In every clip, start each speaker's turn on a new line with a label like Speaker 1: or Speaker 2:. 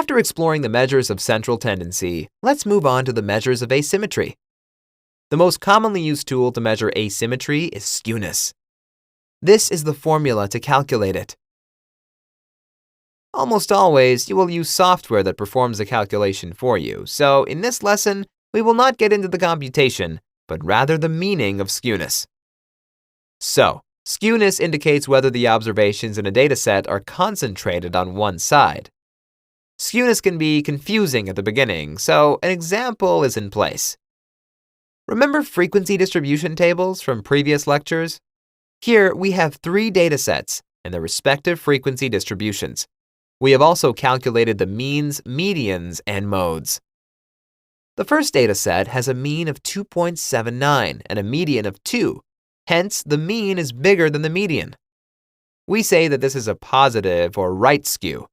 Speaker 1: After exploring the measures of central tendency, let's move on to the measures of asymmetry. The most commonly used tool to measure asymmetry is skewness. This is the formula to calculate it. Almost always, you will use software that performs the calculation for you, so in this lesson, we will not get into the computation, but rather the meaning of skewness. So, skewness indicates whether the observations in a dataset are concentrated on one side. Skewness can be confusing at the beginning, so an example is in place. Remember frequency distribution tables from previous lectures? Here, we have 3 datasets and their respective frequency distributions. We have also calculated the means, medians, and modes. The first dataset has a mean of 2.79 and a median of 2. Hence, the mean is bigger than the median. We say that this is a positive or right skew.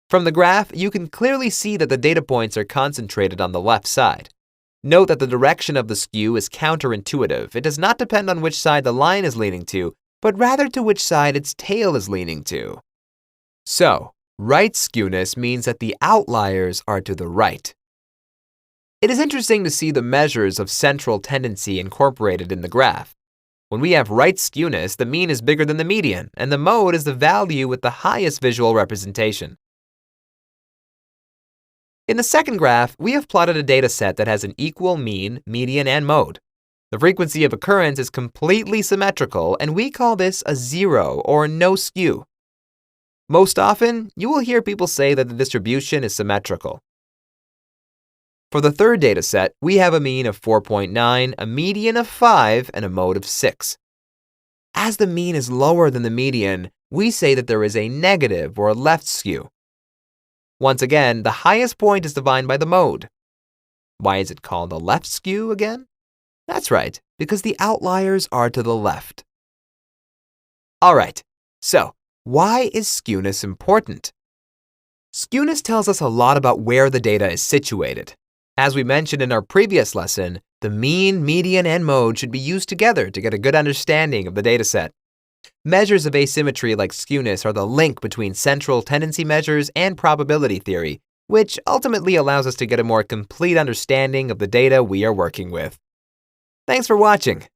Speaker 1: From the graph, you can clearly see that the data points are concentrated on the left side. Note that the direction of the skew is counterintuitive. It does not depend on which side the line is leaning to, but rather to which side its tail is leaning to. So, right skewness means that the outliers are to the right. It is interesting to see the measures of central tendency incorporated in the graph. When we have right skewness, the mean is bigger than the median, and the mode is the value with the highest visual representation. In the second graph, we have plotted a dataset that has an equal mean, median, and mode. The frequency of occurrence is completely symmetrical, and we call this a zero or no skew. Most often, you will hear people say that the distribution is symmetrical. For the third dataset, we have a mean of 4.9, a median of 5, and a mode of 6. As the mean is lower than the median, we say that there is a negative or left skew. Once again, the highest point is defined by the mode. Why is it called a left skew again? That's right, because the outliers are to the left. Alright, so why is skewness important? Skewness tells us a lot about where the data is situated. As we mentioned in our previous lesson, the mean, median, and mode should be used together to get a good understanding of the dataset. Measures of asymmetry like skewness are the link between central tendency measures and probability theory, which ultimately allows us to get a more complete understanding of the data we are working with. Thanks for watching.